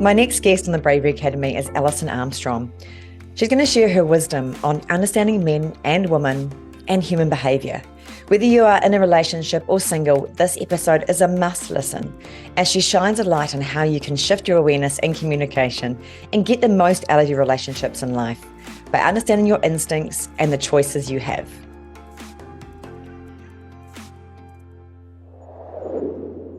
My next guest on the Bravery Academy is Alison Armstrong. She's going to share her wisdom on understanding men and women and human behaviour. Whether you are in a relationship or single, this episode is a must listen as she shines a light on how you can shift your awareness and communication and get the most out of your relationships in life by understanding your instincts and the choices you have.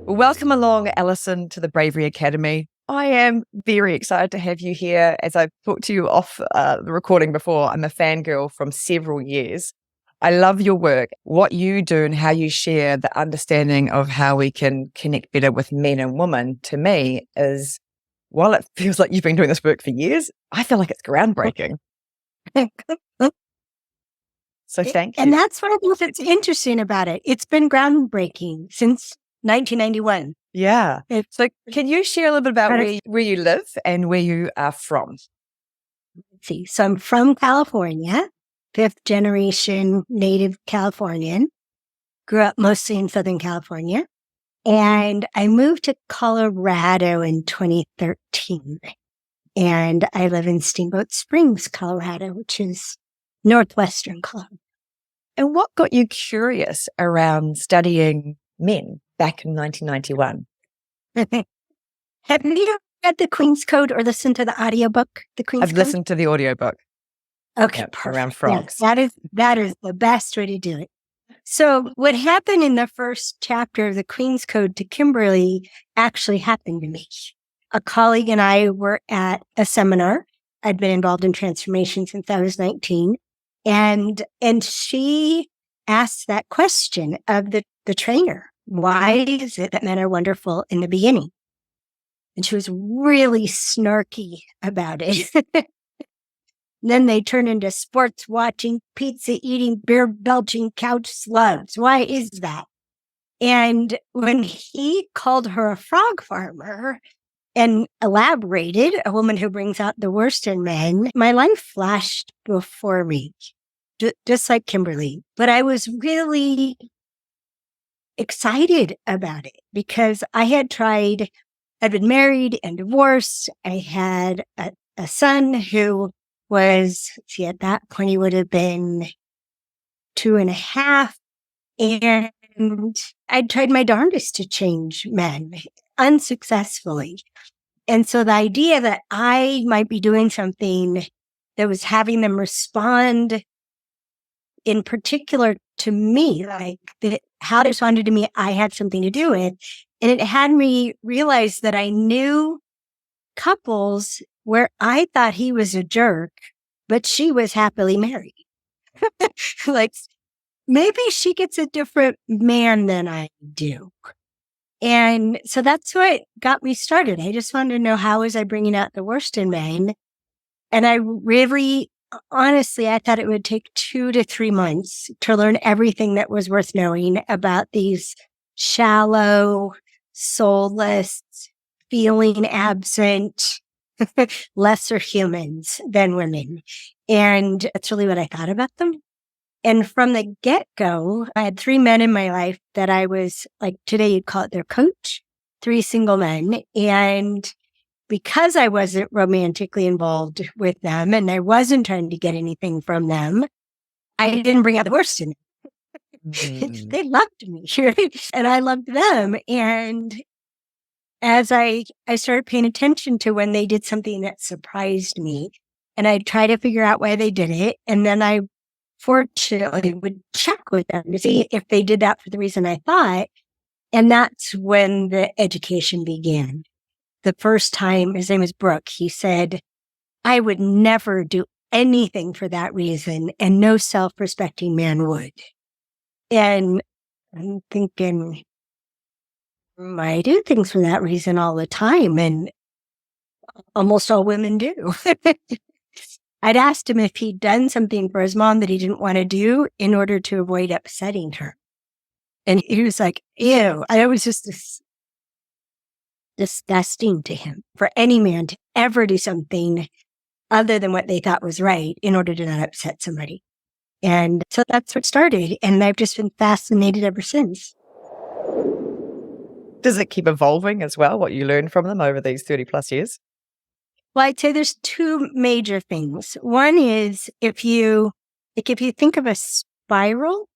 Welcome along, Alison, to the Bravery Academy. I am very excited to have you here. As I've talked to you off the recording before, I'm a fangirl from several years. I love your work, what you do and how you share the understanding of how we can connect better with men and women. To me is, while it feels like you've been doing this work for years, I feel like it's groundbreaking. So thank you. And that's what I think that's interesting about it. It's been groundbreaking since 1991. Yeah. So can you share a little bit about where you live and where you are from? Let's see. So I'm from California, 5th generation native Californian. Grew up mostly in Southern California. And I moved to Colorado in 2013. And I live in Steamboat Springs, Colorado, which is northwestern Colorado. And what got you curious around studying men back in 1991? Have you read The Queen's Code or listened to the audiobook, The Queen's Code? I've listened to the audiobook. Okay, perfect. Around frogs. Yes, that is the best way to do it. So what happened in the first chapter of The Queen's Code to Kimberly actually happened to me. A colleague and I were at a seminar. I'd been involved in transformation since I was 19. And she asked that question of the trainer. Why is it that men are wonderful in the beginning? And she was really snarky about it. Then they turn into sports watching, pizza eating, beer belching, couch slugs. Why is that? And when he called her a frog farmer and elaborated, a woman who brings out the worst in men, my life flashed before me, just like Kimberly. But I was really excited about it because I'd been married and divorced. I had a son who was, at that point, he would have been 2.5. And I'd tried my darndest to change men unsuccessfully. And so the idea that I might be doing something that was having them respond in particular to me, like how they responded to me, I had something to do with. And it had me realize that I knew couples where I thought he was a jerk, but she was happily married. Like, maybe she gets a different man than I do. And so that's what got me started. I just wanted to know, how was I bringing out the worst in men? And I really, honestly, I thought it would take 2 to 3 months to learn everything that was worth knowing about these shallow, soulless, feeling absent, lesser humans than women. And that's really what I thought about them. And from the get-go, I had 3 men in my life that I was, like, today you'd call it their coach, 3 single men. And because I wasn't romantically involved with them and I wasn't trying to get anything from them, I didn't bring out the worst in them. They loved me, right? And I loved them. And as I started paying attention to when they did something that surprised me, and I'd try to figure out why they did it, and then I fortunately would check with them to see if they did that for the reason I thought. And that's when the education began. The first time, his name was Brooke, he said, I would never do anything for that reason, and no self-respecting man would. And I'm thinking, I do things for that reason all the time, and almost all women do. I'd asked him if he'd done something for his mom that he didn't want to do in order to avoid upsetting her. And he was like, ew. I was just disgusting to him for any man to ever do something other than what they thought was right in order to not upset somebody. And so that's what started. And I've just been fascinated ever since. Does it keep evolving as well, what you learn from them over these 30 plus years? Well, I'd say there's two major things. One is if you think of a spiral,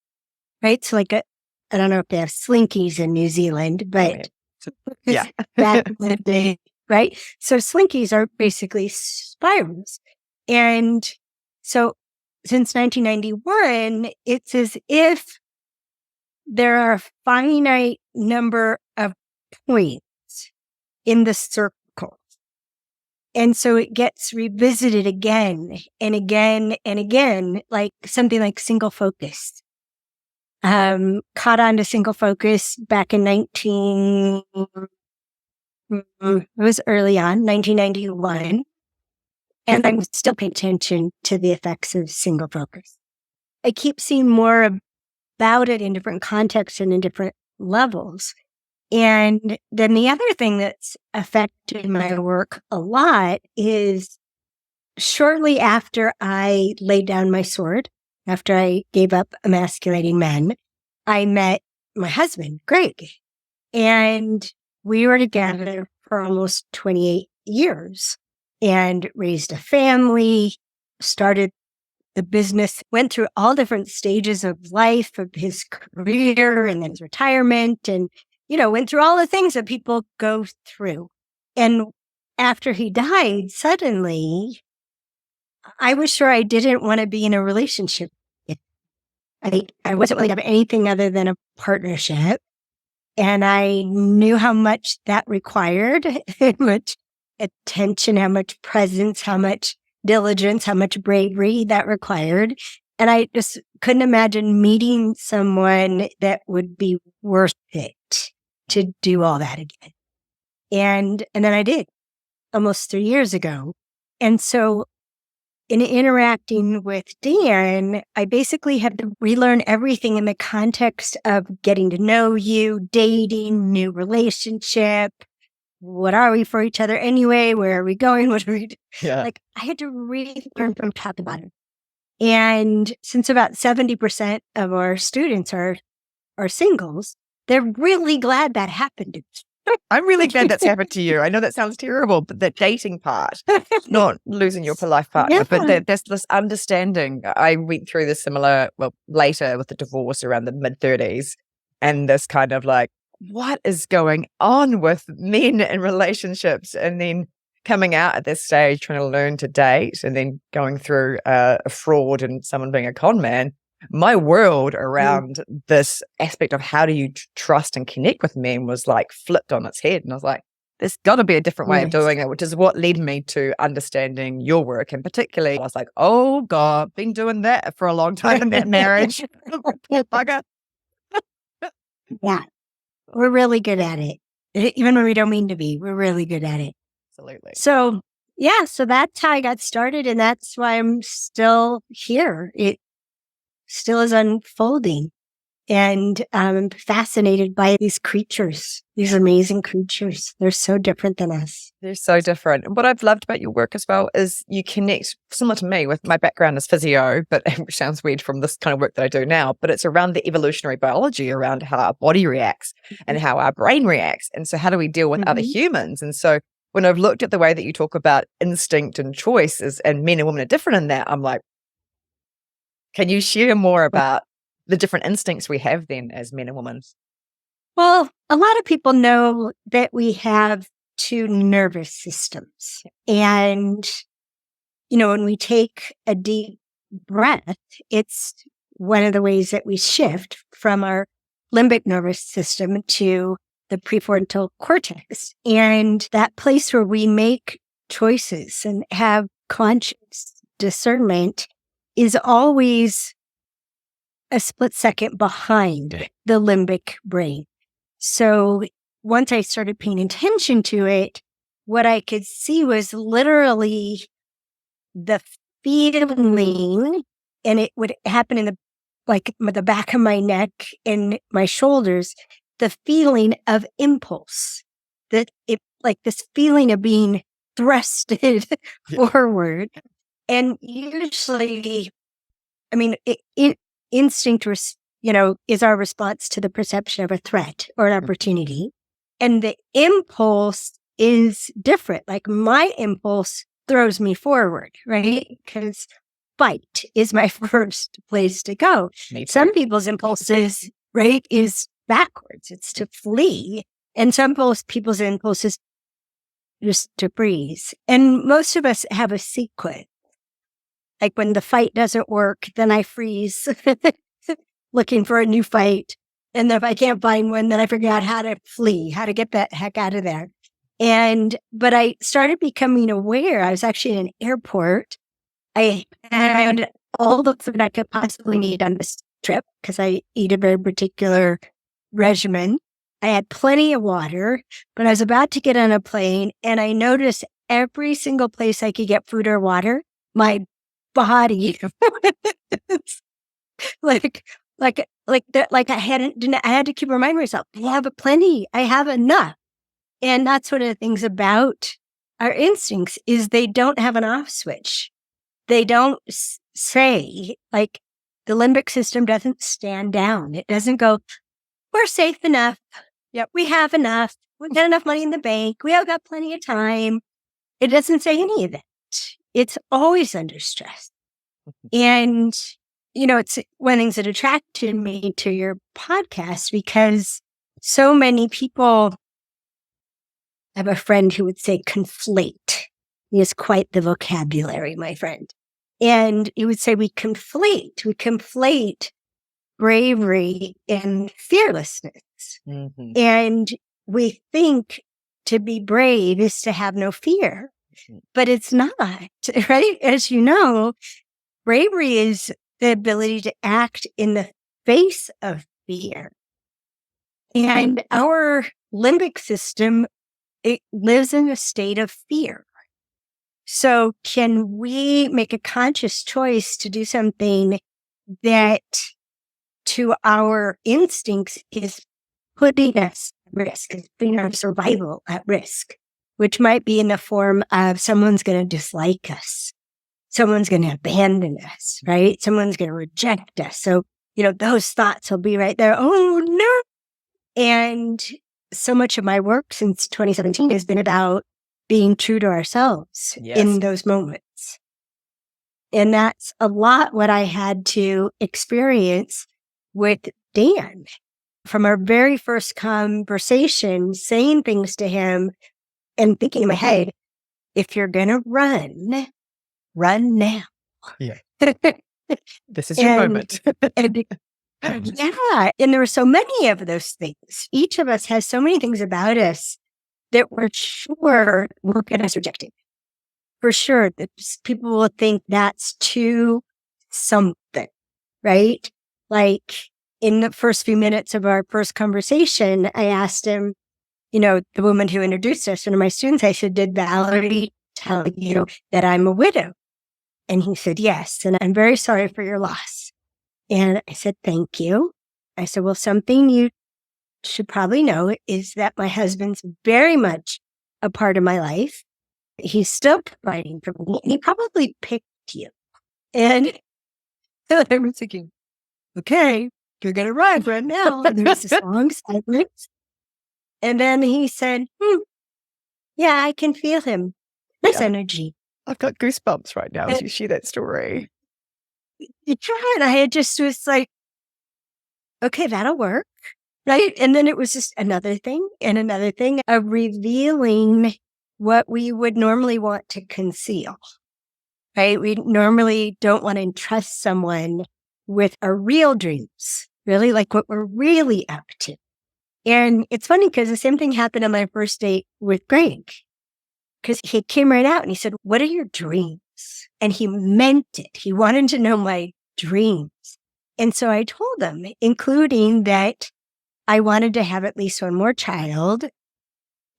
right? So I don't know if they have slinkies in New Zealand, but Yeah. back in the day, right? So slinkies are basically spirals. And so since 1991, it's as if there are a finite number of points in the circle. And so it gets revisited again and again and again, like something like single focus. Caught on to single focus back in it was early on, 1991. And I'm still paying attention to the effects of single focus. I keep seeing more about it in different contexts and in different levels. And then the other thing that's affected my work a lot is shortly after I laid down my sword, after I gave up emasculating men, I met my husband, Greg, and we were together for almost 28 years and raised a family, started the business, went through all different stages of life, of his career and then his retirement, and went through all the things that people go through. And after he died, suddenly, I was sure I didn't want to be in a relationship. I wasn't willing to have anything other than a partnership. And I knew how much that required, how much attention, how much presence, how much diligence, how much bravery that required. And I just couldn't imagine meeting someone that would be worth it to do all that again. And then I did almost 3 years ago. And so in interacting with Dan, I basically had to relearn everything in the context of getting to know you, dating, new relationship. What are we for each other anyway? Where are we going? What are we doing? Yeah. Like, I had to relearn from top to bottom. And since about 70% of our students are singles, they're really glad that happened. I'm really glad that's happened to you. I know that sounds terrible, but that dating part, not losing your life partner, but there's this understanding. I went through this similar, later with the divorce around the mid-30s, and this kind of like, what is going on with men and relationships? And then coming out at this stage, trying to learn to date, and then going through a fraud and someone being a con man. My world around this aspect of how do you trust and connect with men was like flipped on its head. And I was like, there's got to be a different way of doing it, which is what led me to understanding your work. And particularly, I was like, oh God, been doing that for a long time in that marriage. Poor bugger. Yeah, we're really good at it. Even when we don't mean to be, we're really good at it. Absolutely. So, yeah, so that's how I got started. And that's why I'm still here. It still is unfolding. And I'm fascinated by these creatures, these amazing creatures. They're so different than us. They're so different. And what I've loved about your work as well is you connect, similar to me, with my background as physio, but it sounds weird from this kind of work that I do now, but it's around the evolutionary biology, around how our body reacts and how our brain reacts. And so how do we deal with other humans? And so when I've looked at the way that you talk about instinct and choices, and men and women are different in that, I'm like, can you share more about the different instincts we have then as men and women? Well, a lot of people know that we have two nervous systems. And, when we take a deep breath, it's one of the ways that we shift from our limbic nervous system to the prefrontal cortex. And that place where we make choices and have conscious discernment is always a split second behind the limbic brain. So once I started paying attention to it, what I could see was literally the feeling, and it would happen in the back of my neck and my shoulders, the feeling of impulse, that it like this feeling of being thrusted forward. And usually, I mean, instinct, is our response to the perception of a threat or an opportunity. And the impulse is different. Like my impulse throws me forward, right? Because fight is my first place to go. Some people's impulses, right, is backwards. It's to flee. And some people's impulses just to breathe. And most of us have a sequence. Like when the fight doesn't work, then I freeze looking for a new fight. And if I can't find one, then I figure out how to flee, how to get that heck out of there. But I started becoming aware. I was actually in an airport. I had all the food I could possibly need on this trip because I eat a very particular regimen. I had plenty of water, but I was about to get on a plane and I noticed every single place I could get food or water, my body, I had to keep reminding myself, I have plenty, I have enough. And that's one of the things about our instincts is they don't have an off switch. They don't say, like, the limbic system doesn't stand down. It doesn't go, we're safe enough. Yep, we have enough. We've got enough money in the bank. We have got plenty of time. It doesn't say any of that. It's always under stress. And, it's one of the things that attracted me to your podcast because so many people, I have a friend who would say conflate. He has quite the vocabulary, my friend. And he would say we conflate bravery and fearlessness. Mm-hmm. And we think to be brave is to have no fear, but it's not, right? As you know, bravery is the ability to act in the face of fear. And our limbic system, it lives in a state of fear. So can we make a conscious choice to do something that to our instincts is putting us at risk, putting our survival at risk, which might be in the form of someone's going to dislike us. Someone's going to abandon us, right? Someone's going to reject us. So, those thoughts will be right there. Oh, no. And so much of my work since 2017 has been about being true to ourselves in those moments. And that's a lot what I had to experience with Dan. From our very first conversation, saying things to him and thinking in my head, if you're going to run now. Yeah. This is your moment. And there were so many of those things. Each of us has so many things about us that we're sure will get us rejected. For sure, that people will think that's too something, right? Like in the first few minutes of our first conversation, I asked him, the woman who introduced us, one of my students, I said, did Valerie tell you that I'm a widow? And he said, yes. And I'm very sorry for your loss. And I said, thank you. I said, well, something you should probably know is that my husband's very much a part of my life. He's still providing for me. He probably picked you. And so I was thinking, okay, you're going to run right now. And there's this long silence. And then he said, yeah, I can feel him. This energy. I've got goosebumps right now as you share that story. And I just was like, okay, that'll work. Right. And then it was just another thing of revealing what we would normally want to conceal. Right. We normally don't want to entrust someone with our real dreams, really like what we're really up to. And it's funny because the same thing happened on my first date with Greg. Because he came right out and he said, what are your dreams? And he meant it. He wanted to know my dreams. And so I told him, including that I wanted to have at least one more child.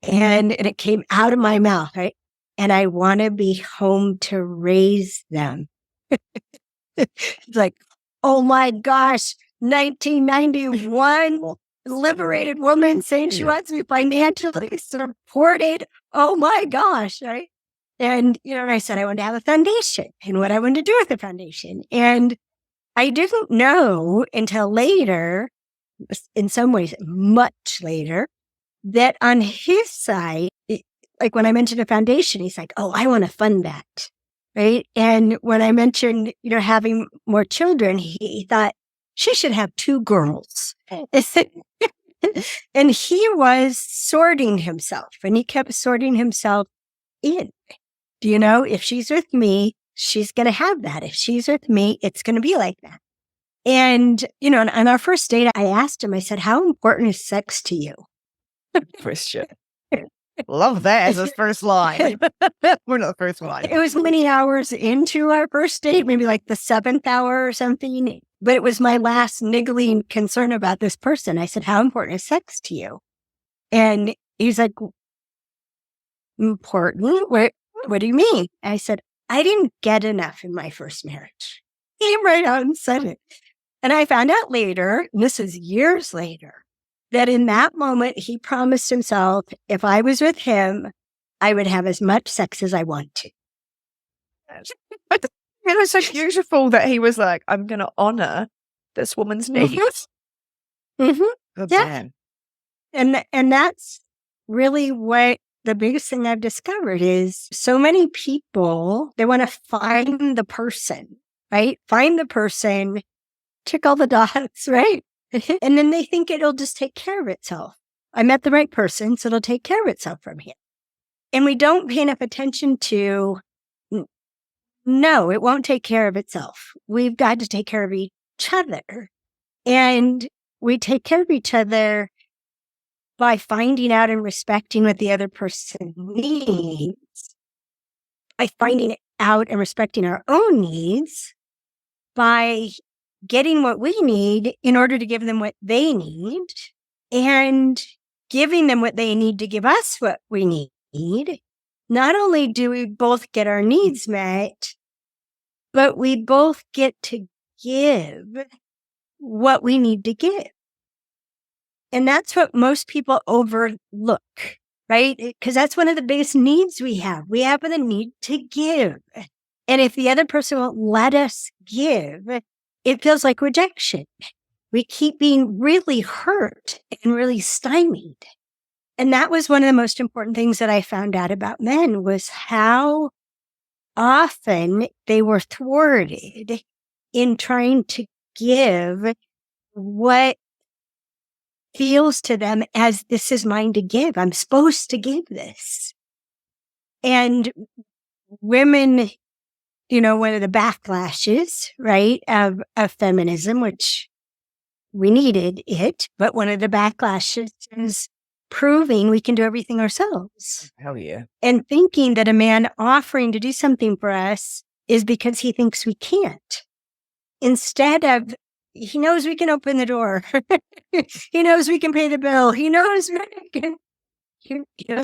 And it came out of my mouth, right? And I want to be home to raise them. It's like, oh my gosh, 1991. Liberated woman saying she wants to be financially supported. Oh my gosh, right? And, I said I wanted to have a foundation and what I wanted to do with the foundation. And I didn't know until later, in some ways, much later, that on his side, like when I mentioned a foundation, he's like, oh, I want to fund that. Right. And when I mentioned, having more children, he thought she should have 2 girls. And he was sorting himself, and he kept sorting himself in. If she's with me, she's going to have that. If she's with me, it's going to be like that. And, on our first date, I asked him, I said, how important is sex to you? Question. Love that as his first line. We're not the first line. It was many hours into our first date, maybe like the 7th hour or something. But it was my last niggling concern about this person. I said, how important is sex to you? And he's like, important? What do you mean? I said, I didn't get enough in my first marriage. He came right out and said it. And I found out later, and this is years later, that in that moment, he promised himself, if I was with him, I would have as much sex as I want to. It was so beautiful that he was like, I'm going to honor this woman's needs. Mm-hmm. Good Yeah. man. And that's really what the biggest thing I've discovered is so many people, they want to find the person, right? Find the person, check all the dots, right? And then they think it'll just take care of itself. I met the right person, so it'll take care of itself from here. And we don't pay enough attention to, no, it won't take care of itself. We've got to take care of each other. And we take care of each other by finding out and respecting what the other person needs, by finding out and respecting our own needs, by getting what we need in order to give them what they need, and giving them what they need to give us what we need. Not only do we both get our needs met, but we both get to give what we need to give. And that's what most people overlook, right? Because that's one of the biggest needs we have. We have the need to give. And if the other person won't let us give, it feels like rejection. We keep being really hurt and really stymied. And that was one of the most important things that I found out about men was how often they were thwarted in trying to give what feels to them as this is mine to give. I'm supposed to give this. And women, one of the backlashes, right, of feminism, which we needed it, but one of the backlashes is proving we can do everything ourselves. Hell yeah. And thinking that a man offering to do something for us is because he thinks we can't. Instead of, he knows we can open the door. He knows we can pay the bill. He knows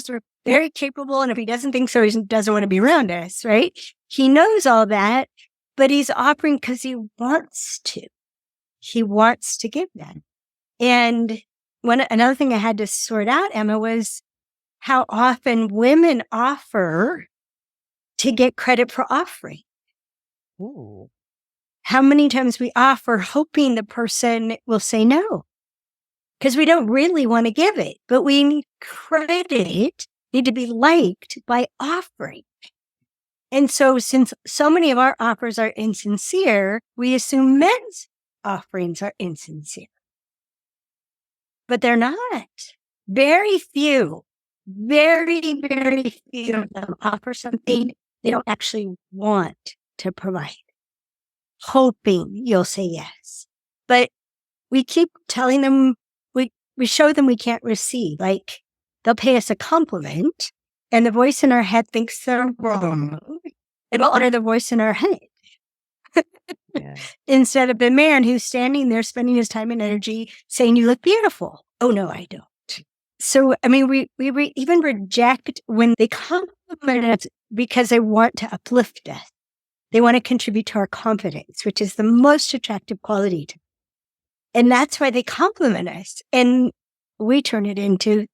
we're very capable. And if he doesn't think so, he doesn't want to be around us, right? He knows all that, but he's offering because he wants to. He wants to give that. And another thing I had to sort out, Emma, was how often women offer to get credit for offering. Ooh. How many times we offer hoping the person will say no. Because we don't really want to give it, but we need credit, need to be liked by offering. And so since so many of our offers are insincere, we assume men's offerings are insincere. But they're not. Very few, very, very few of them offer something they don't actually want to provide, hoping you'll say yes. But we keep telling them, we show them we can't receive. Like, they'll pay us a compliment, and the voice in our head thinks they're wrong. It'll honor the voice in our head. Yeah. Instead of the man who's standing there spending his time and energy saying, you look beautiful. Oh, no, I don't. So, I mean, we even reject when they compliment us because they want to uplift us. They want to contribute to our confidence, which is the most attractive quality to. And that's why they compliment us. And we turn it into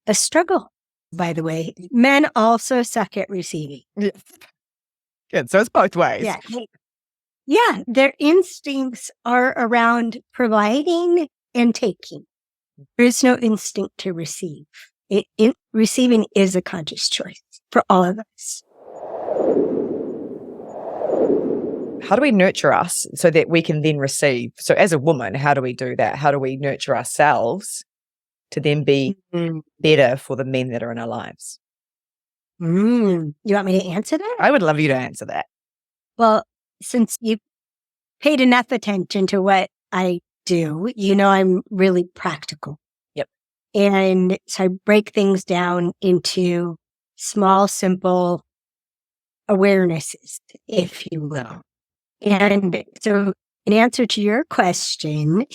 a struggle, by the way. Men also suck at receiving. Yeah. Good. So it's both ways. Yeah. Yeah. Their instincts are around providing and taking. There is no instinct to receive. Receiving is a conscious choice for all of us. How do we nurture us so that we can then receive? So as a woman, how do we do that? How do we nurture ourselves to then be better for the men that are in our lives? You want me to answer that? I would love you to answer that. Well, since you paid enough attention to what I do, I'm really practical. Yep. And so I break things down into small, simple awarenesses, if you will. And so in answer to your question,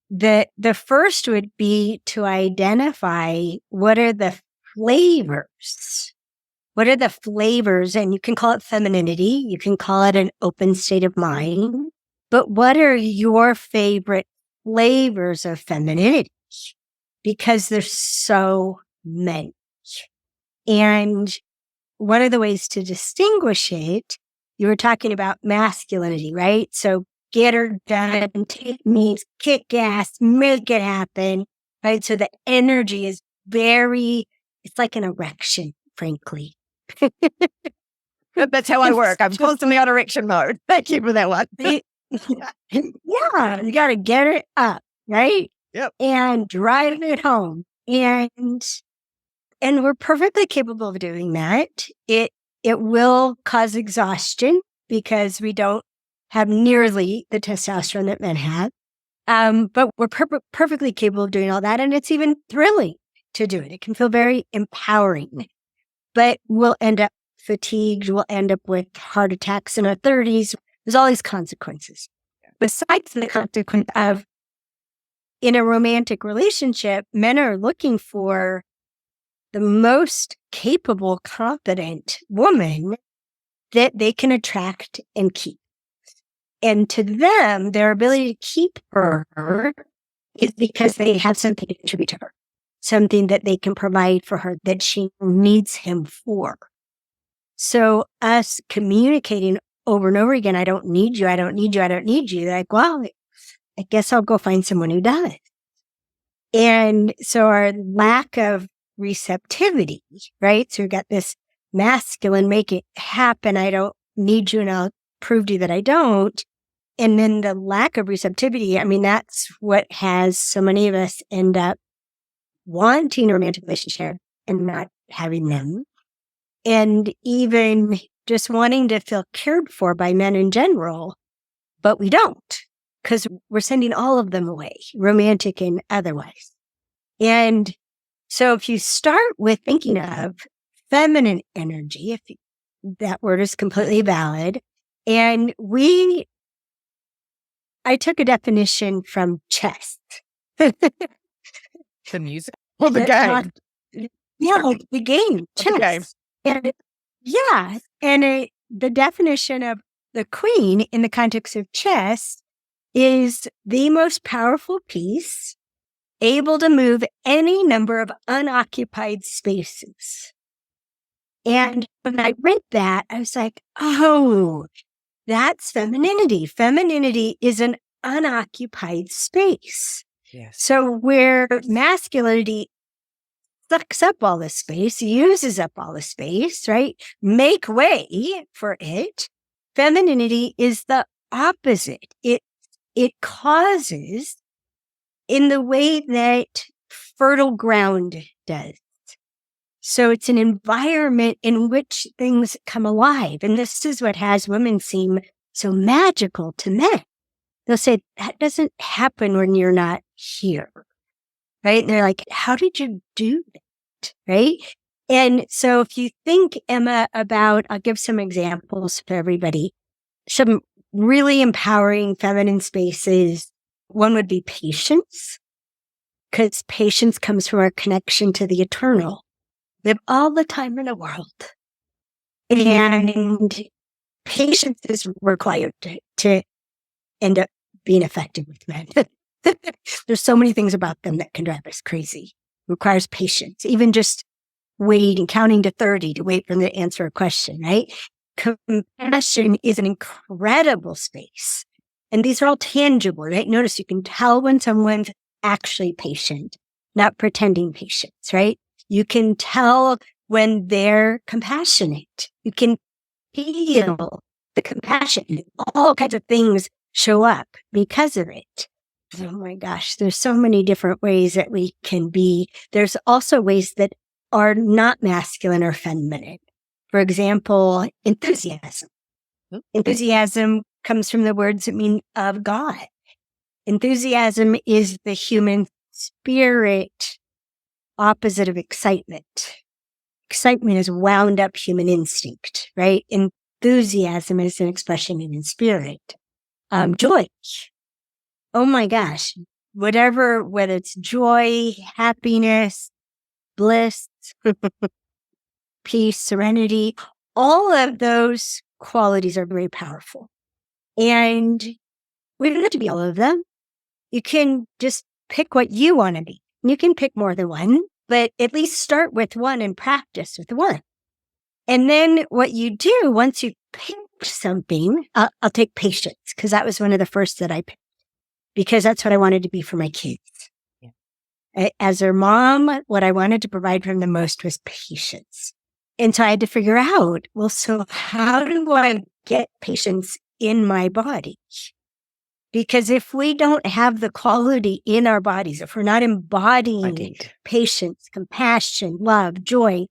the first would be to identify what are the flavors. What are the flavors? And you can call it femininity. You can call it an open state of mind. But what are your favorite flavors of femininity? Because there's so many. And one of the ways to distinguish it, you were talking about masculinity, right? So get her done, take means, kick ass, make it happen, right? So the energy is it's like an erection, frankly. That's how I work. I'm constantly on erection mode. Thank you for that one. Yeah, you got to get it up, right? Yep. And drive it home. And we're perfectly capable of doing that. It will cause exhaustion because we don't have nearly the testosterone that men have. But we're perfectly capable of doing all that. And it's even thrilling to do it. It can feel very empowering. But we'll end up fatigued. We'll end up with heart attacks in our 30s. There's all these consequences. Besides the consequence of, in a romantic relationship, men are looking for the most capable, competent woman that they can attract and keep. And to them, their ability to keep her is because they have something to contribute to her, something that they can provide for her that she needs him for. So us communicating over and over again, I don't need you, I don't need you, I don't need you. Like, well, I guess I'll go find someone who does. And so our lack of receptivity, right? So we've got this masculine, make it happen. I don't need you and I'll prove to you that I don't. And then the lack of receptivity, I mean, that's what has so many of us end up wanting a romantic relationship and not having them. And even just wanting to feel cared for by men in general, but we don't, because we're sending all of them away, romantic and otherwise. And so if you start with thinking of feminine energy, that word is completely valid. And I took a definition from chess. The music or the game? The game, chess. The game. And the definition of the queen in the context of chess is the most powerful piece, able to move any number of unoccupied spaces. And when I read that, I was like, oh, that's femininity. Femininity is an unoccupied space. Yes. So where masculinity sucks up all the space, uses up all the space, right? Make way for it. Femininity is the opposite. It causes in the way that fertile ground does. So it's an environment in which things come alive. And this is what has women seem so magical to men. They'll say, that doesn't happen when you're not here. Right? And they're like, how did you do that? Right? And so if you think, Emma, about, I'll give some examples for everybody, some really empowering feminine spaces. One would be patience, because patience comes from our connection to the eternal. We have all the time in the world. And patience is required to end up being effective with men. There's so many things about them that can drive us crazy. It requires patience, even just waiting, counting to 30 to wait for them to answer a question, right? Compassion is an incredible space. And these are all tangible, right? Notice you can tell when someone's actually patient. not pretending patience, right? You can tell when they're compassionate. You can feel the compassion. All kinds of things show up because of it. Oh my gosh, there's so many different ways that we can be. There's also ways that are not masculine or feminine. For example, enthusiasm. Enthusiasm comes from the words that mean of God. Enthusiasm is the human spirit opposite of excitement. Excitement is wound up human instinct, right? Enthusiasm is an expression in spirit. Joy. Oh my gosh. Whether it's joy, happiness, bliss, peace, serenity, all of those qualities are very powerful. And we don't have to be all of them. You can just pick what you want to be. You can pick more than one, but at least start with one and practice with one. And then what you do once you pick something, I'll take patience, because that was one of the first that I picked, because that's what I wanted to be for my kids. Yeah. As their mom, what I wanted to provide for them the most was patience. And so I had to figure out, well, so how do I get patience in my body? Because if we don't have the quality in our bodies, if we're not embodying patience, compassion, love, joy,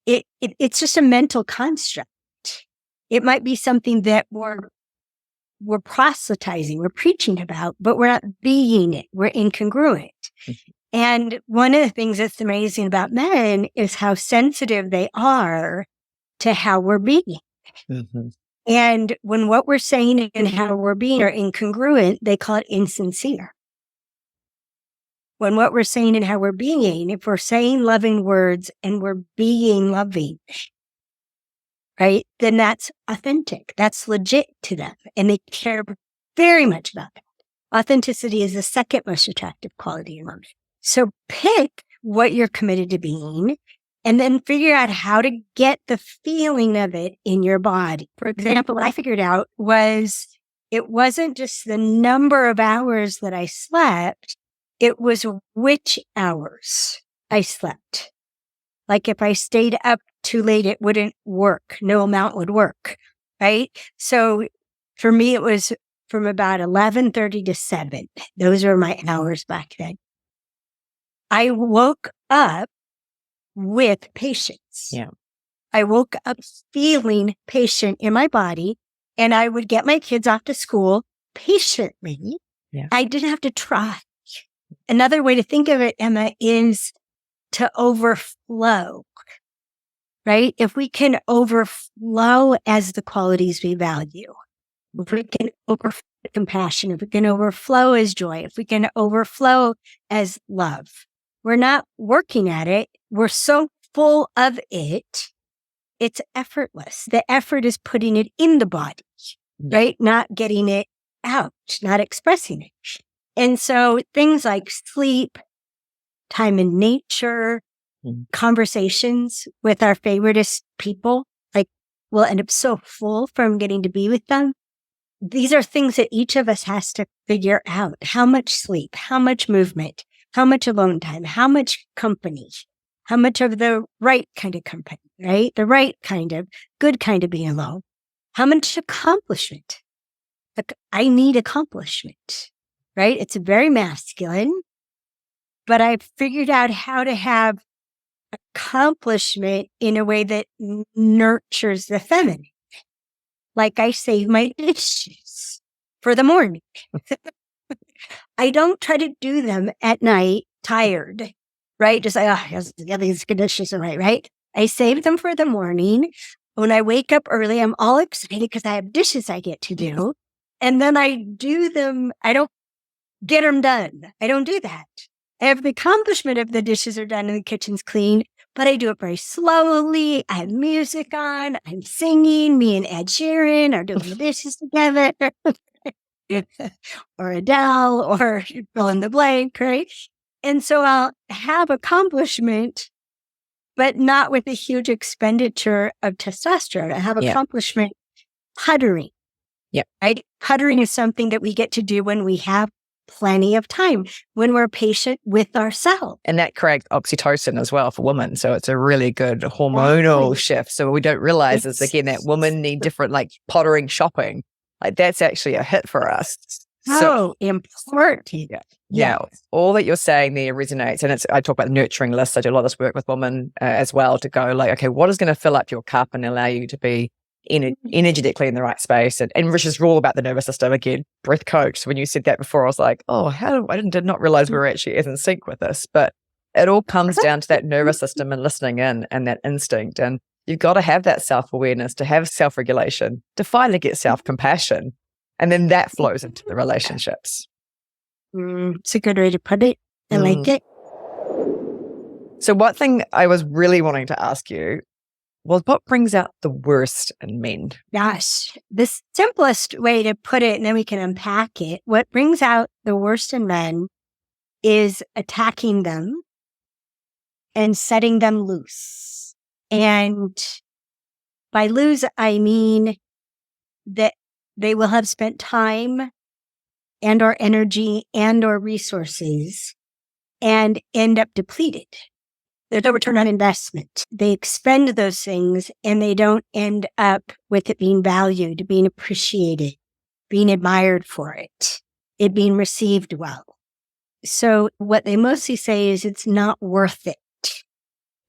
it's just a mental construct. It might be something that we're proselytizing, we're preaching about, but we're not being it. We're incongruent. And one of the things that's amazing about men is how sensitive they are to how we're being. And when what we're saying and how we're being are incongruent, they call it insincere. When what we're saying and how we're being, if we're saying loving words and we're being loving, right, then that's authentic. That's legit to them. And they care very much about that. Authenticity is the second most attractive quality in women. So pick what you're committed to being, and then figure out how to get the feeling of it in your body. For example, what I figured out was it wasn't just the number of hours that I slept, it was which hours I slept. Like if I stayed up too late, it wouldn't work. No amount would work, right? So for me, it was from about 11:30 to 7. Those were my hours back then. I woke up with patience. Yeah. I woke up feeling patient in my body, and I would get my kids off to school patiently. Yeah. I didn't have to try. Another way to think of it, Emma, is to overflow, right? If we can overflow as the qualities we value, if we can overflow compassion, if we can overflow as joy, if we can overflow as love, we're not working at it. We're so full of it. It's effortless. The effort is putting it in the body, right? Not getting it out, not expressing it. And so things like sleep, time in nature, conversations with our favoriteest people, like we'll end up so full from getting to be with them. These are things that each of us has to figure out. How much sleep, how much movement, how much alone time, how much company, how much of the right kind of company, right? The right kind of, good kind of being alone. How much accomplishment? Like, I need accomplishment, right? It's very masculine, but I've figured out how to have accomplishment in a way that nurtures the feminine. Like I save my dishes for the morning. I don't try to do them at night tired, right? Just like, these dishes are right? I save them for the morning. When I wake up early, I'm all excited because I have dishes I get to do. And then I do them. I don't get them done. I don't do that. I have the accomplishment of the dishes are done and the kitchen's clean, but I do it very slowly. I have music on. I'm singing. Me and Ed Sheeran are doing the dishes together. Or Adele, or fill in the blank, right? And so I'll have accomplishment, but not with a huge expenditure of testosterone. I have accomplishment puttering. Yeah. Right? Puttering is something that we get to do when we have plenty of time, when we're patient with ourselves. And that creates oxytocin as well for women. So it's a really good hormonal shift. So we don't realize is, again, that women need different, like pottering, shopping. Like that's actually a hit for us. So important. Yeah. All that you're saying there resonates. And I talk about the nurturing list. I do a lot of this work with women as well to go like, okay, what is going to fill up your cup and allow you to be energetically in the right space? And which is all about the nervous system. Again, breath coach. When you said that before, I was like, oh, I did not realize we were actually as in sync with this. But it all comes down to that nervous system and listening in and that instinct. And you've got to have that self-awareness, to have self-regulation, to finally get self-compassion. And then that flows into the relationships. It's a good way to put it. I like it. So one thing I was really wanting to ask you was, what brings out the worst in men? Gosh, the simplest way to put it, and then we can unpack it. What brings out the worst in men is attacking them and setting them loose. And by loose, I mean that they will have spent time and or energy and or resources and end up depleted. There's no return on investment. They expend those things and they don't end up with it being valued, being appreciated, being admired for it being received well. So what they mostly say is it's not worth it.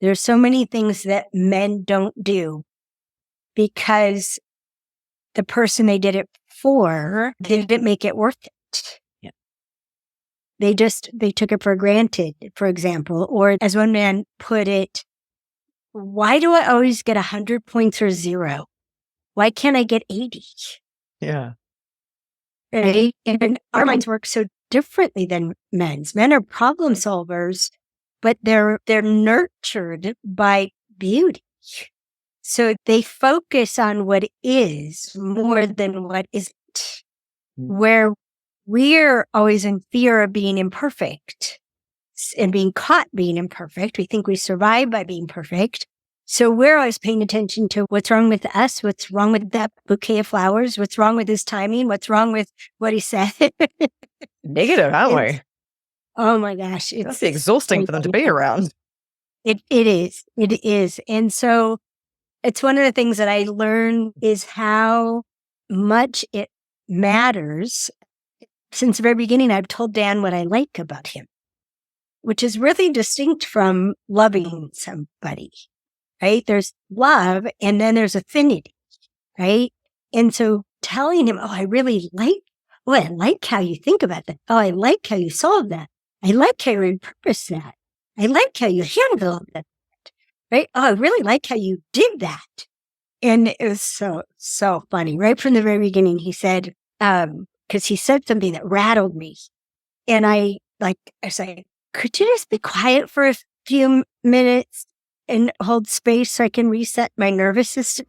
There's so many things that men don't do because the person they did it for didn't make it worth it. Yeah. They took it for granted, for example, or as one man put it, why do I always get 100 points or 0? Why can't I get 80? Yeah. Right? And our minds work so differently than men's. Men are problem solvers, but they're nurtured by beauty. So they focus on what is more than what isn't. Where we're always in fear of being imperfect and being caught being imperfect. We think we survive by being perfect. So we're always paying attention to what's wrong with us, what's wrong with that bouquet of flowers, what's wrong with his timing, what's wrong with what he said. Negative, aren't we? Oh my gosh. That's exhausting for them to be around. It is. It is. And so it's one of the things that I learned is how much it matters. Since the very beginning, I've told Dan what I like about him, which is really distinct from loving somebody, right? There's love and then there's affinity, right? And so telling him, I like how you think about that. Oh, I like how you solve that. I like how you repurpose that. I like how you handle that, right? Oh, I really like how you did that. And it was so funny. Right from the very beginning, he said, because he said something that rattled me. And I said, could you just be quiet for a few minutes and hold space so I can reset my nervous system?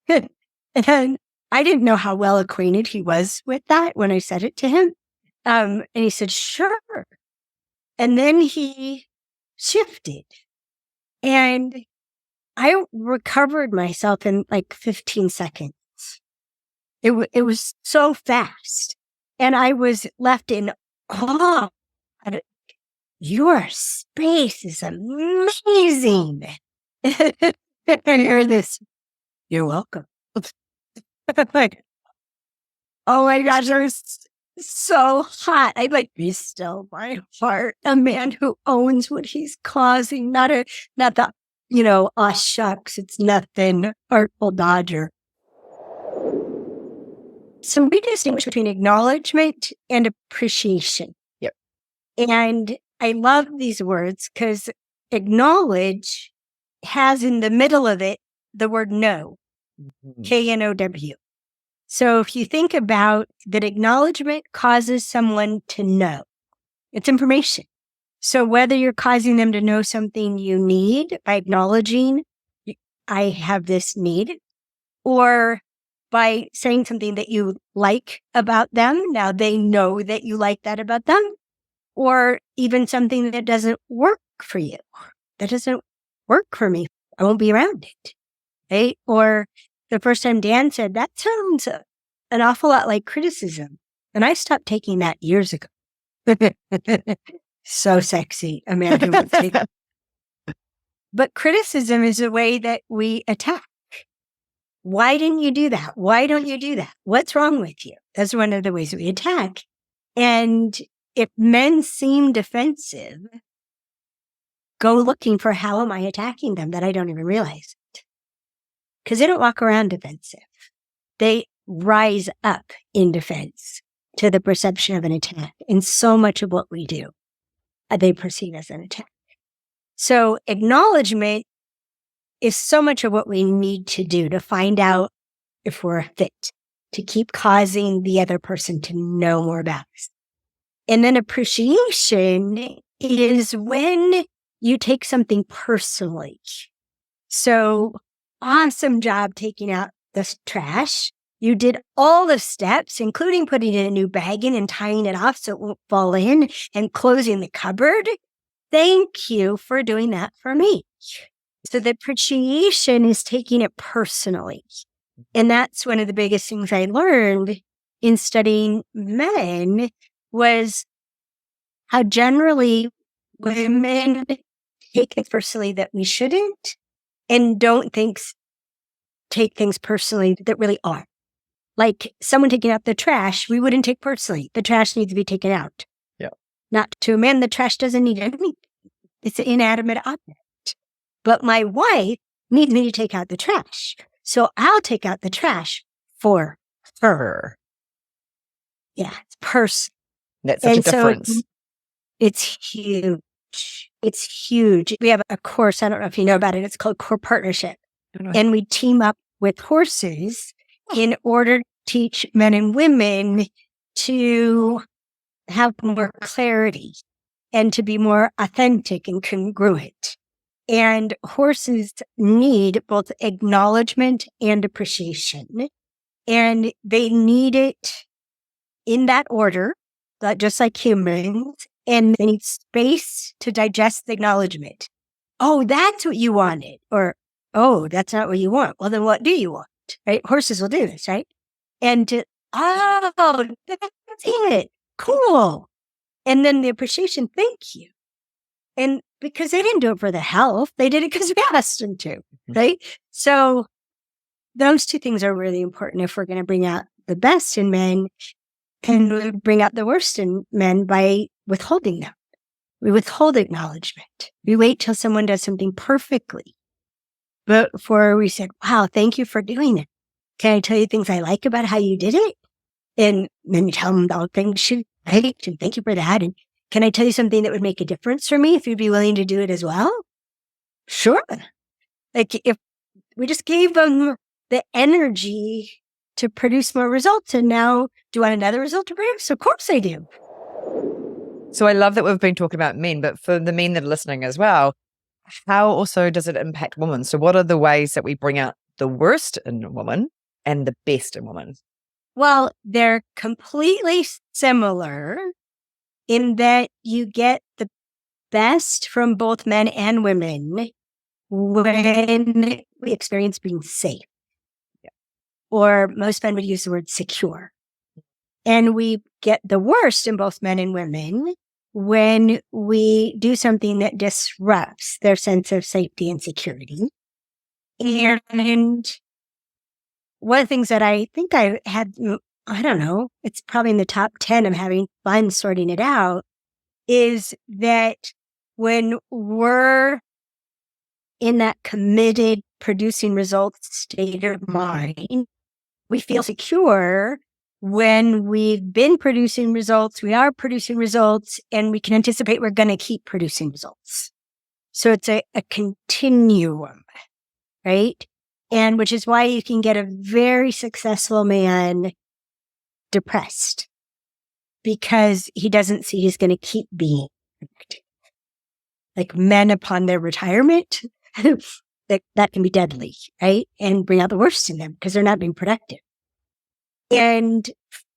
And I didn't know how well acquainted he was with that when I said it to him. And he said, sure. And then he shifted. And I recovered myself in like 15 seconds. It was so fast. And I was left in awe. Your space is amazing. And hear this, you're welcome. Like, oh my gosh, it was so hot. I'd like, be still my heart. A man who owns what he's causing, not the, aw shucks, it's nothing, artful dodger. So we distinguish between acknowledgement and appreciation. Yep. And I love these words because acknowledge has in the middle of it the word know, K-N-O-W. So if you think about that, acknowledgement causes someone to know. It's information. So whether you're causing them to know something you need by acknowledging, I have this need, or by saying something that you like about them. Now they know that you like that about them, or even something that doesn't work for you. That doesn't work for me. I won't be around it. Right? Or the first time Dan said, that sounds an awful lot like criticism. And I stopped taking that years ago. So sexy, a man who would take. But criticism is a way that we attack. Why didn't you do that? Why don't you do that? What's wrong with you? That's one of the ways we attack. And if men seem defensive, go looking for how am I attacking them that I don't even realize it. Because they don't walk around defensive. They rise up in defense to the perception of an attack. And so much of what we do, they perceive as an attack. So acknowledgement is so much of what we need to do to find out if we're a fit, to keep causing the other person to know more about us. And then appreciation is when you take something personally. So awesome job taking out the trash. You did all the steps, including putting in a new bag in and tying it off so it won't fall in and closing the cupboard. Thank you for doing that for me. So the appreciation is taking it personally. And that's one of the biggest things I learned in studying men was how generally women take things personally that we shouldn't and don't take things personally that really are. Like someone taking out the trash, we wouldn't take personally. The trash needs to be taken out. Yeah. Not to a man, the trash doesn't need anything. It's an inanimate object. But my wife needs me to take out the trash. So I'll take out the trash for her. Yeah, it's personal. That's such a difference. It's huge. It's huge. We have a course, I don't know if you know about it, it's called Core Partnership. And we team up with horses in order to teach men and women to have more clarity and to be more authentic and congruent. And horses need both acknowledgement and appreciation. And they need it in that order, just like humans. And they need space to digest the acknowledgement. Oh, that's what you wanted. Or, oh, that's not what you want. Well, then what do you want? Right? Horses will do this, right? And oh, that's it. Cool. And then the appreciation, thank you. And because they didn't do it for the health, they did it because we asked them to, right? So those two things are really important if we're going to bring out the best in men and we bring out the worst in men by withholding them. We withhold acknowledgement. We wait till someone does something perfectly before we said, wow, thank you for doing it. Can I tell you things I like about how you did it? And then you tell them all things you liked and thank you for that. And can I tell you something that would make a difference for me if you'd be willing to do it as well? Sure. Like if we just gave them the energy to produce more results and now do you want another result to produce? Of course I do. So I love that we've been talking about men, but for the men that are listening as well, how also does it impact women? So what are the ways that we bring out the worst in a woman and the best in women? Well, they're completely similar in that you get the best from both men and women when we experience being safe. Yeah. Or most men would use the word secure. And we get the worst in both men and women when we do something that disrupts their sense of safety and security. And one of the things that I think I had, I don't know, it's probably in the top 10 of having fun sorting it out, is that when we're in that committed producing results state of mind, we feel secure when we've been producing results, we are producing results, and we can anticipate we're going to keep producing results. So it's a continuum, right? And which is why you can get a very successful man depressed because he doesn't see he's going to keep being productive. Like men upon their retirement, that can be deadly, right? And bring out the worst in them because they're not being productive. And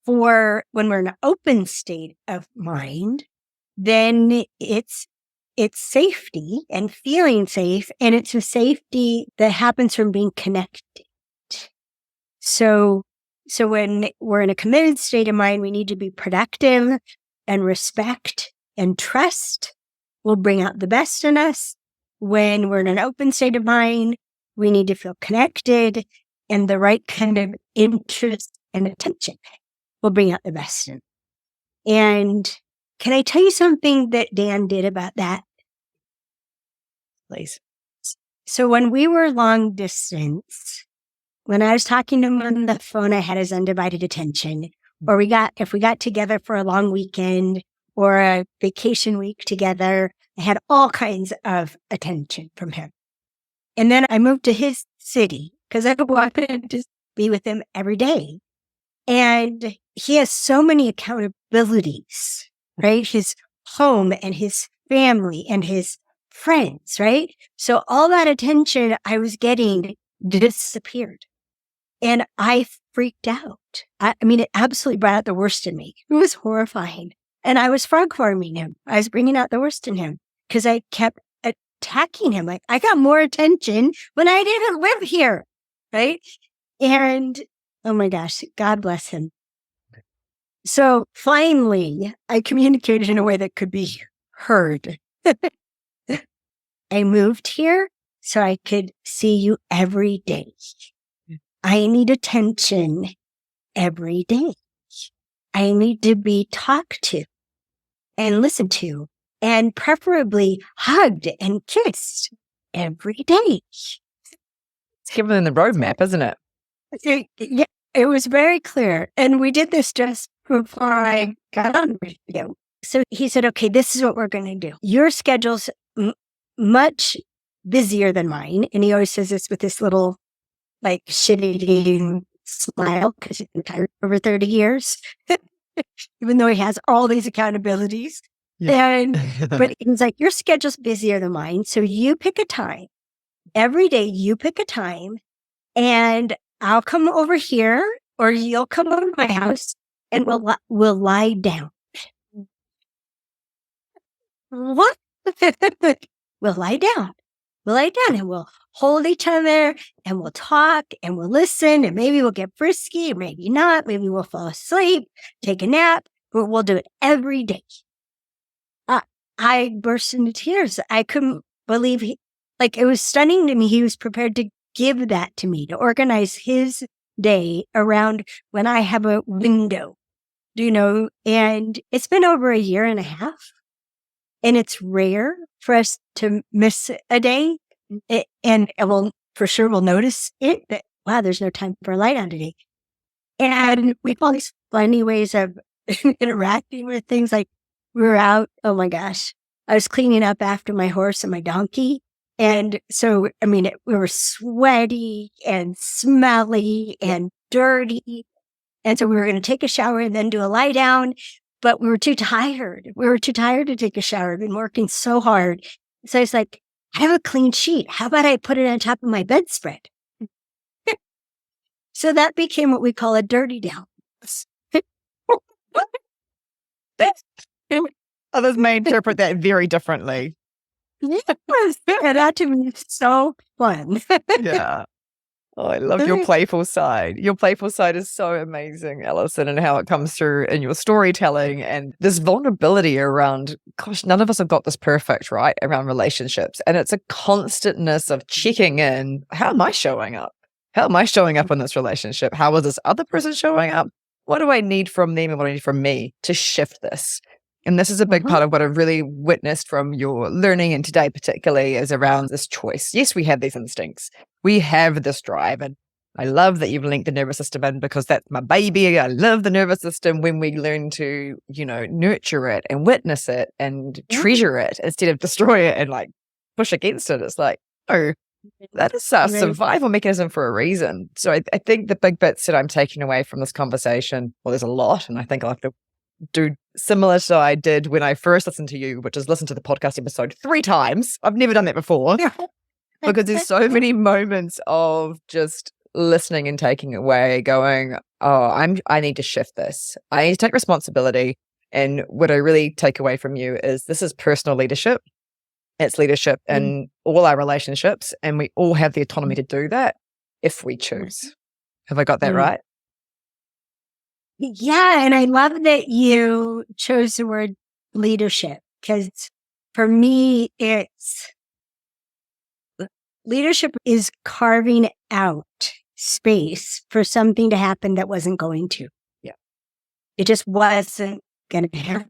for when we're in an open state of mind, then it's safety and feeling safe. And it's a safety that happens from being connected. So So when we're in a committed state of mind, we need to be productive, and respect and trust will bring out the best in us. When we're in an open state of mind, we need to feel connected, and the right kind of interest and attention will bring out the best in us. And can I tell you something that Dan did about that? Please. So when we were long distance, when I was talking to him on the phone, I had his undivided attention. Or if we got together for a long weekend or a vacation week together, I had all kinds of attention from him. And then I moved to his city because I wanted to be with him every day. And he has so many accountabilities, right? His home and his family and his friends, right? So all that attention I was getting disappeared. And I freaked out. I mean, it absolutely brought out the worst in me. It was horrifying. And I was frog forming him. I was bringing out the worst in him because I kept attacking him. Like, I got more attention when I didn't live here, right? And oh my gosh, God bless him. So finally, I communicated in a way that could be heard. I moved here so I could see you every day. I need attention every day. I need to be talked to and listened to and preferably hugged and kissed every day. It's given in the roadmap, isn't it? Yeah, it was very clear. And we did this just before I got on with you. So he said, okay, this is what we're going to do. Your schedule's much busier than mine. And he always says this with this little like shitty smile because he's been retired over 30 years, even though he has all these accountabilities. Yeah. But he's like, your schedule's busier than mine. So you pick a time. Every day you pick a time and I'll come over here or you'll come over to my house and we'll lie down. What? We'll lie down. We'll lie down and we'll hold each other and we'll talk and we'll listen and maybe we'll get frisky, maybe not. Maybe we'll fall asleep, take a nap, but we'll do it every day. I burst into tears. I couldn't believe it was stunning to me. He was prepared to give that to me, to organize his day around when I have a window, and it's been over a year and a half. And it's rare for us to miss a day. And we'll notice it that, wow, there's no time for a light on today. And we have all these funny ways of interacting with things. Like we were out, oh my gosh, I was cleaning up after my horse and my donkey. And so, we were sweaty and smelly and dirty. And so we were going to take a shower and then do a lie down. But we were too tired. We were too tired to take a shower. I've been working so hard. So I was like, I have a clean sheet. How about I put it on top of my bedspread? So that became what we call a dirty down. Others may interpret that very differently. Yes. And that to me is so fun. Yeah. Oh, I love your playful side. Your playful side is so amazing, Alison, and how it comes through in your storytelling and this vulnerability around, gosh, none of us have got this perfect, right? Around relationships. And it's a constantness of checking in. How am I showing up? How am I showing up in this relationship? How is this other person showing up? What do I need from them and what do I need from me to shift this? And this is a big part of what I've really witnessed from your learning, and today particularly, is around this choice. Yes, we have these instincts. We have this drive. And I love that you've linked the nervous system in because that's my baby. I love the nervous system when we learn to, nurture it and witness it and treasure it instead of destroy it and push against it. It's like, oh, that is a survival mechanism for a reason. So I think the big bits that I'm taking away from this conversation, well, there's a lot, and I think I'll have to do similar to I did when I first listened to you, which is listen to the podcast episode 3 times. I've never done that before because there's so many moments of just listening and taking away, going, oh, I need to shift this. I need to take responsibility. And what I really take away from you is this is personal leadership. It's leadership in all our relationships, and we all have the autonomy to do that if we choose. Have I got that right? Yeah. And I love that you chose the word leadership, because for me, leadership is carving out space for something to happen that wasn't going to. Yeah. It just wasn't going to happen.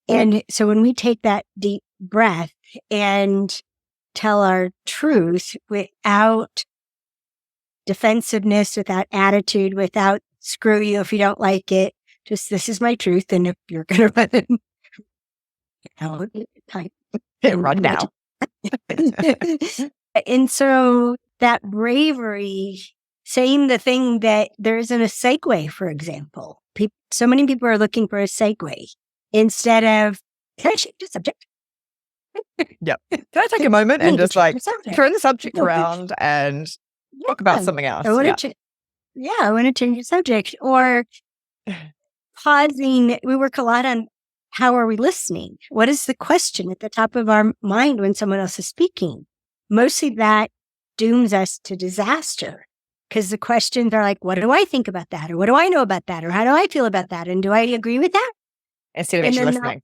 And so when we take that deep breath and tell our truth without defensiveness, without attitude, without screw you if you don't like it, just this is my truth. And if you're going to run it, Run now. And so that bravery, saying the thing that there isn't a segue, for example. So many people are looking for a segue instead of, can I change the subject? Yep. Can I take a moment and just like turn the subject around and talk about something else? I want to change the subject. Or pausing. We work a lot on how are we listening? What is the question at the top of our mind when someone else is speaking? Mostly that dooms us to disaster, because the questions are like, what do I think about that? Or what do I know about that? Or how do I feel about that? And do I agree with that? Instead of actually listening.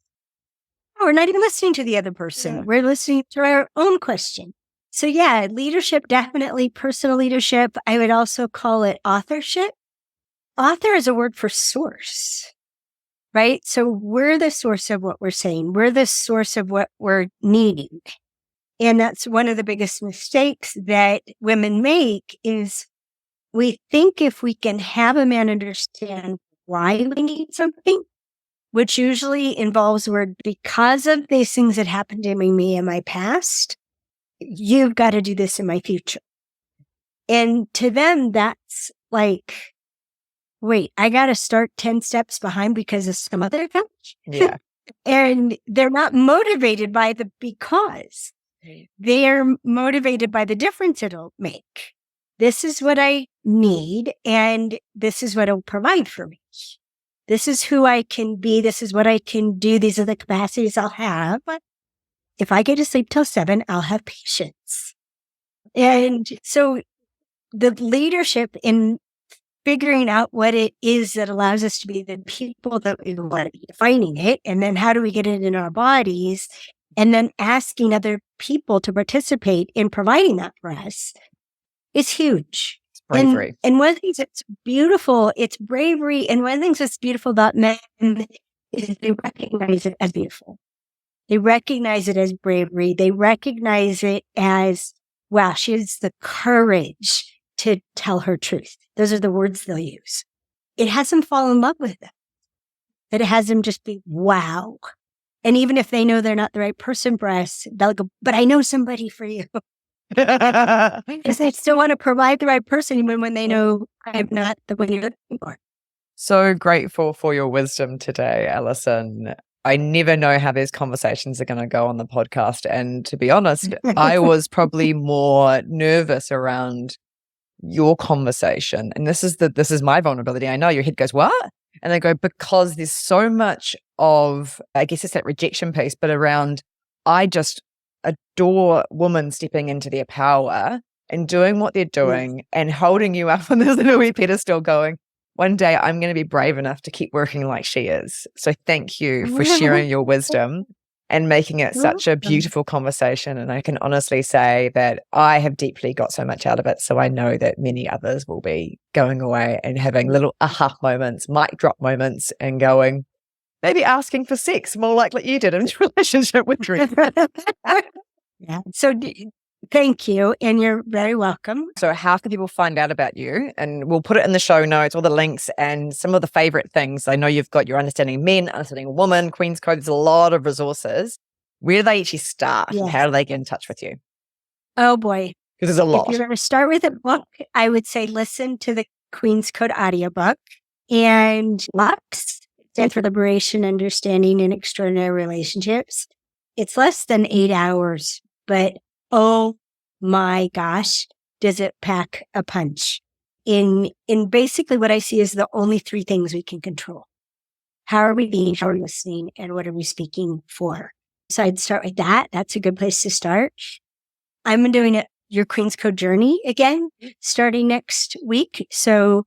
We're not even listening to the other person. Yeah. We're listening to our own question. So yeah, leadership, definitely personal leadership. I would also call it authorship. Author is a word for source, right? So we're the source of what we're saying. We're the source of what we're needing. And that's one of the biggest mistakes that women make, is we think if we can have a man understand why we need something, which usually involves the word, because of these things that happened to me in my past, you've got to do this in my future. And to them, that's like, wait, I got to start 10 steps behind because of some other thing. Yeah. And they're not motivated by the because. They're motivated by the difference it'll make. This is what I need, and this is what it'll provide for me. This is who I can be. This is what I can do. These are the capacities I'll have. If I get to sleep till 7, I'll have patience. And so the leadership in figuring out what it is that allows us to be the people that we want to be, defining it, and then how do we get it in our bodies, and then asking other people to participate in providing that for us, is huge. It's bravery. And one of the things that's beautiful, it's bravery. And one of the things that's beautiful about men is they recognize it as beautiful. They recognize it as bravery. They recognize it as, wow, she has the courage to tell her truth. Those are the words they'll use. It has them fall in love with them. It has them just be, wow. And even if they know they're not the right person for us, they'll go, but I know somebody for you. Because they still want to provide the right person, even when they know I'm not the one you're looking for. So grateful for your wisdom today, Alison. I never know how these conversations are going to go on the podcast. And to be honest, I was probably more nervous around your conversation. And this is my vulnerability. I know your head goes, what? And I go, because there's so much of, I guess it's that rejection piece, but around, I just adore women stepping into their power and doing what they're doing and holding you up on this little wee pedestal going, one day I'm going to be brave enough to keep working like she is. So thank you for sharing your wisdom and making it such a beautiful conversation. And I can honestly say that I have deeply got so much out of it. So I know that many others will be going away and having little aha moments, mic drop moments, and going, maybe asking for sex more like what you did in your relationship with Drew. Yeah. So thank you. And you're very welcome. So how can people find out about you? And we'll put it in the show notes, all the links and some of the favorite things. I know you've got your Understanding Men, Understanding Women, Queen's Code. There's a lot of resources. Where do they actually start? Yes. And how do they get in touch with you? Oh boy. Because there's a lot. If you're going to start with a book, I would say listen to the Queen's Code audiobook. And LUX stands for Liberation, Understanding, and Extraordinary Relationships. It's less than 8 hours, but oh my gosh, does it pack a punch. In basically what I see is the only 3 things we can control. How are we being, how are we listening, and what are we speaking for? So I'd start with that. That's a good place to start. I'm doing your Queen's Code journey again, starting next week. So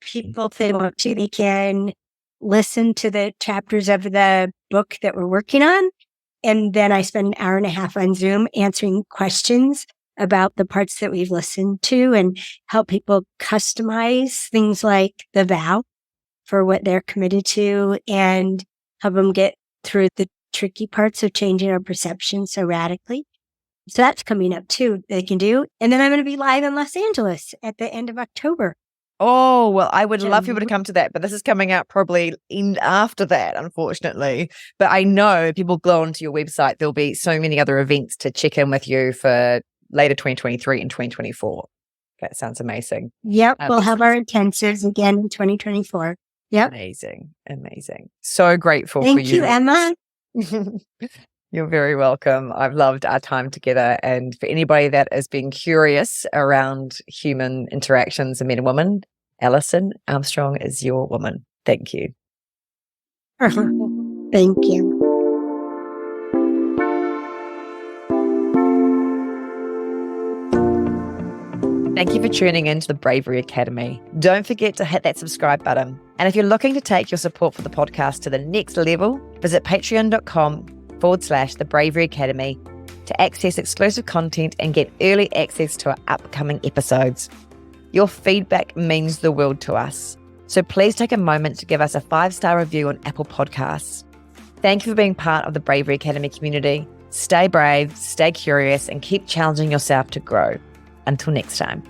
people, if they want to, they can listen to the chapters of the book that we're working on. And then I spend an hour and a half on Zoom answering questions about the parts that we've listened to and help people customize things like the vow for what they're committed to and help them get through the tricky parts of changing our perception so radically. So that's coming up too, they can do. And then I'm going to be live in Los Angeles at the end of October. Oh, well, I would love people to come to that, but this is coming out probably after that, unfortunately. But I know people go onto your website, there'll be so many other events to check in with you for later 2023 and 2024. That sounds amazing. Yep, we'll have our intensives again in 2024. Yep. Amazing. So grateful for you. Thank you, Emma. You're very welcome. I've loved our time together. And for anybody that has been curious around human interactions of men and women, Alison Armstrong is your woman. Thank you. Thank you. Thank you for tuning in to the Bravery Academy. Don't forget to hit that subscribe button. And if you're looking to take your support for the podcast to the next level, visit patreon.com/the Bravery Academy to access exclusive content and get early access to our upcoming episodes. Your feedback means the world to us. So please take a moment to give us a 5-star review on Apple Podcasts. Thank you for being part of the Bravery Academy community. Stay brave, stay curious, and keep challenging yourself to grow. Until next time.